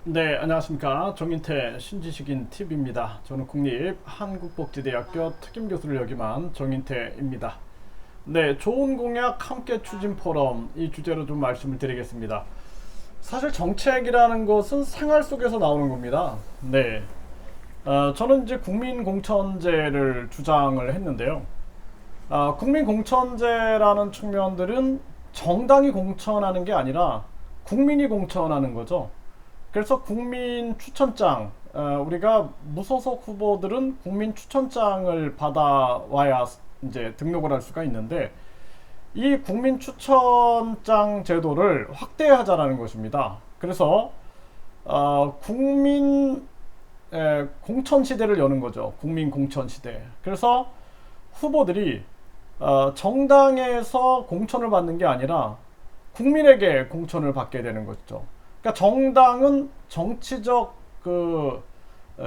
네, 안녕하십니까. 정인태 신지식인 TV입니다. 저는 국립한국복지대학교 특임교수를 역임한 정인태입니다. 네, 좋은 공약 함께 추진 포럼 이 주제로 좀 말씀을 드리겠습니다. 사실 정책이라는 것은 생활 속에서 나오는 겁니다. 네, 저는 이제 국민공천제를 주장을 했는데요. 국민공천제라는 측면들은 정당이 공천하는 게 아니라 국민이 공천하는 거죠. 그래서 국민 추천장, 우리가 무소속 후보들은 국민 추천장을 받아와야 이제 등록을 할 수가 있는데, 이 국민 추천장 제도를 확대하자라는 것입니다. 그래서 국민 공천 시대를 여는 거죠. 국민 공천 시대. 그래서 후보들이 정당에서 공천을 받는 게 아니라 국민에게 공천을 받게 되는 거죠. 그러니까 정당은 정치적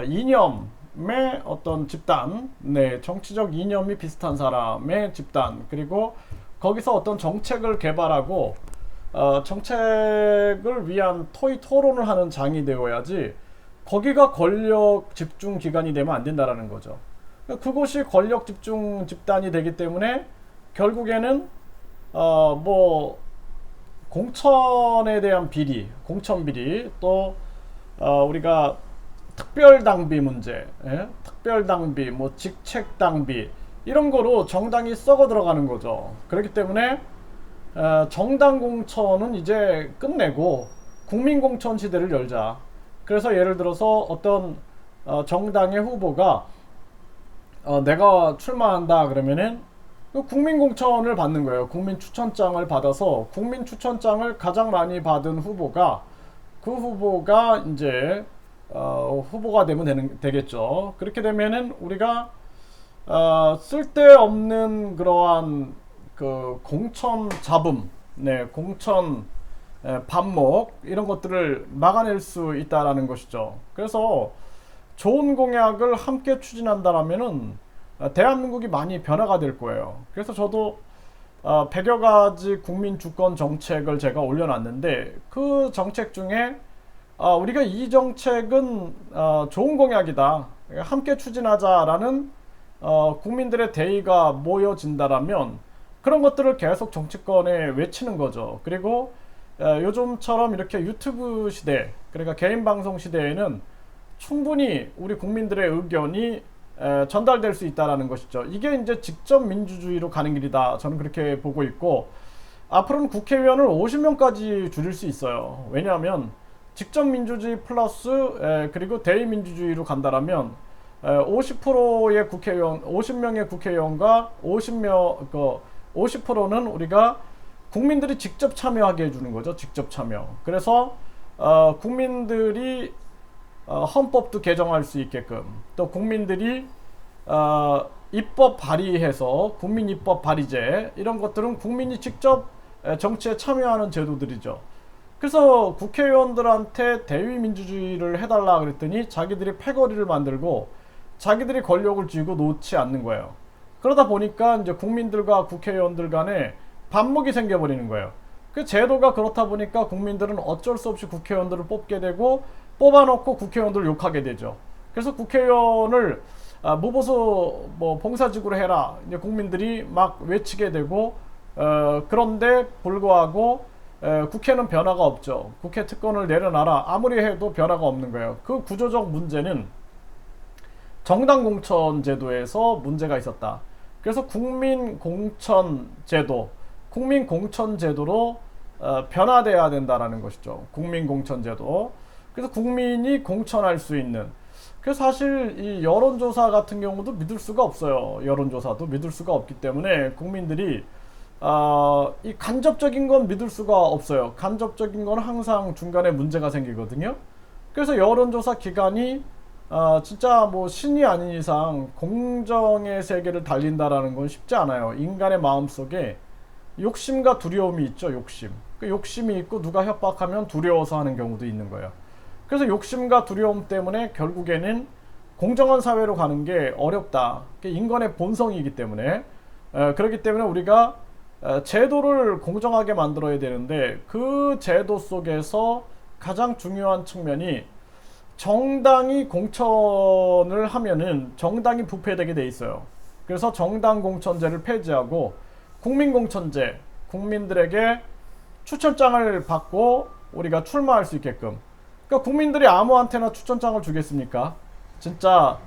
이념의 어떤 집단, 네, 정치적 이념이 비슷한 사람의 집단, 그리고 거기서 어떤 정책을 개발하고 정책을 위한 토의 토론을 하는 장이 되어야지 거기가 권력 집중 기관이 되면 안 된다라는 거죠. 그것이 권력 집중 집단이 되기 때문에 결국에는 뭐 공천에 대한 비리, 공천 비리, 또 우리가 특별 당비 문제, 예? 특별 당비, 뭐 직책 당비 이런 거로 정당이 썩어 들어가는 거죠. 그렇기 때문에 정당 공천은 이제 끝내고 국민 공천 시대를 열자. 그래서 예를 들어서 어떤 정당의 후보가 내가 출마한다 그러면은 국민 공천을 받는 거예요. 국민 추천장을 받아서 국민 추천장을 가장 많이 받은 후보가 그 후보가 이제 후보가 되면 되겠죠. 그렇게 되면은 우리가 쓸데없는 그러한 그 공천 잡음, 네, 공천 반목 이런 것들을 막아낼 수 있다라는 것이죠. 그래서 좋은 공약을 함께 추진한다라면은 대한민국이 많이 변화가 될 거예요. 그래서 저도 100여 가지 국민 주권 정책을 제가 올려놨는데 그 정책 중에 우리가 이 정책은 좋은 공약이다. 함께 추진하자라는 국민들의 대의가 모여진다라면 그런 것들을 계속 정치권에 외치는 거죠. 그리고 요즘처럼 이렇게 유튜브 시대, 그러니까 개인 방송 시대에는 충분히 우리 국민들의 의견이 전달될 수 있다라는 것이죠. 이게 이제 직접 민주주의로 가는 길이다. 저는 그렇게 보고 있고 앞으로는 국회의원을 50명까지 줄일 수 있어요. 왜냐하면 직접 민주주의 플러스 그리고 대의민주주의로 간다라면 50%의 국회의원, 50명의 국회의원과 50%는 우리가 국민들이 직접 참여하게 해주는 거죠. 직접 참여. 그래서 국민들이 헌법도 개정할 수 있게끔 또 국민들이 입법 발의해서 국민 입법 발의제 이런 것들은 국민이 직접 정치에 참여하는 제도들이죠. 그래서 국회의원들한테 대의민주주의를 해달라 그랬더니 자기들이 패거리를 만들고 자기들이 권력을 쥐고 놓지 않는 거예요. 그러다 보니까 이제 국민들과 국회의원들 간에 반목이 생겨버리는 거예요. 그 제도가 그렇다 보니까 국민들은 어쩔 수 없이 국회의원들을 뽑게 되고 뽑아놓고 국회의원들을 욕하게 되죠. 그래서 국회의원을 무보수 뭐 봉사직으로 해라 이제 국민들이 막 외치게 되고 그런데 불구하고 국회는 변화가 없죠. 국회 특권을 내려놔라 아무리 해도 변화가 없는 거예요. 그 구조적 문제는 정당 공천 제도에서 문제가 있었다. 그래서 국민 공천 제도, 국민 공천 제도로 변화돼야 된다라는 것이죠. 국민 공천 제도. 그래서 국민이 공천할 수 있는. 그래서 사실 이 여론조사 같은 경우도 믿을 수가 없어요. 여론조사도 믿을 수가 없기 때문에 국민들이 이 간접적인 건 믿을 수가 없어요. 간접적인 건 항상 중간에 문제가 생기거든요. 그래서 여론조사 기관이 진짜 뭐 신이 아닌 이상 공정의 세계를 달린다라는 건 쉽지 않아요. 인간의 마음속에 욕심과 두려움이 있죠. 욕심. 그 욕심이 있고 누가 협박하면 두려워서 하는 경우도 있는 거예요. 그래서 욕심과 두려움 때문에 결국에는 공정한 사회로 가는 게 어렵다. 그게 인간의 본성이기 때문에 그렇기 때문에 우리가 제도를 공정하게 만들어야 되는데 그 제도 속에서 가장 중요한 측면이 정당이 공천을 하면은 정당이 부패되게 돼 있어요. 그래서 정당 공천제를 폐지하고 국민 공천제, 국민들에게 추천장을 받고 우리가 출마할 수 있게끔. 그러니까 국민들이 아무한테나 추천장을 주겠습니까? 진짜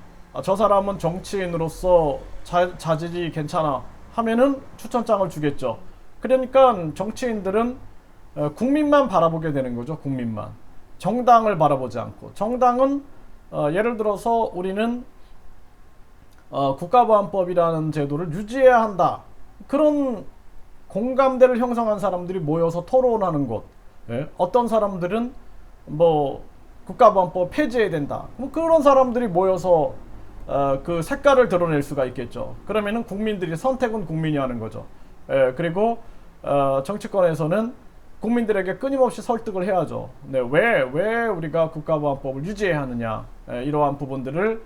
저 사람은 정치인으로서 자질이 괜찮아 하면은 추천장을 주겠죠. 그러니까 정치인들은 국민만 바라보게 되는 거죠. 국민만. 정당을 바라보지 않고. 정당은 예를 들어서 우리는 국가보안법이라는 제도를 유지해야 한다. 그런 공감대를 형성한 사람들이 모여서 토론하는 곳. 예? 어떤 사람들은 뭐 국가보안법 폐지해야 된다. 뭐 그런 사람들이 모여서 그 색깔을 드러낼 수가 있겠죠. 그러면은 국민들이 선택은 국민이 하는 거죠. 예, 그리고 정치권에서는 국민들에게 끊임없이 설득을 해야죠. 네, 왜 우리가 국가보안법을 유지해야 하느냐. 예, 이러한 부분들을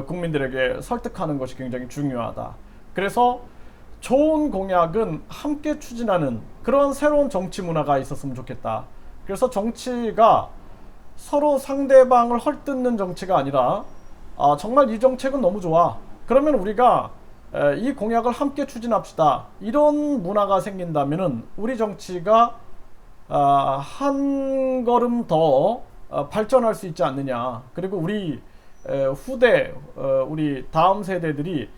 국민들에게 설득하는 것이 굉장히 중요하다. 그래서 좋은 공약은 함께 추진하는 그런 새로운 정치 문화가 있었으면 좋겠다. 그래서 정치가 서로 상대방을 헐뜯는 정치가 아니라 정말 이 정책은 너무 좋아. 그러면 우리가 이 공약을 함께 추진합시다. 이런 문화가 생긴다면은 우리 정치가 한 걸음 더 발전할 수 있지 않느냐. 그리고 우리 후대 우리 다음 세대들이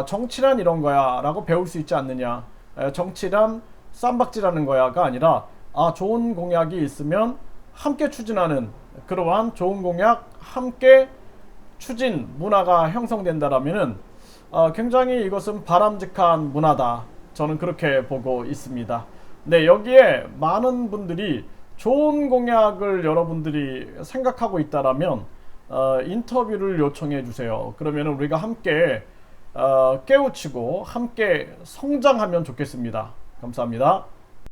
정치란 이런 거야 라고 배울 수 있지 않느냐. 정치란 쌈박질하는 거야가 아니라 좋은 공약이 있으면 함께 추진하는 그러한 좋은 공약 함께 추진 문화가 형성된다라면은 굉장히 이것은 바람직한 문화다. 저는 그렇게 보고 있습니다. 네, 여기에 많은 분들이 좋은 공약을 여러분들이 생각하고 있다라면 인터뷰를 요청해 주세요. 그러면 우리가 함께 깨우치고 함께 성장하면 좋겠습니다. 감사합니다.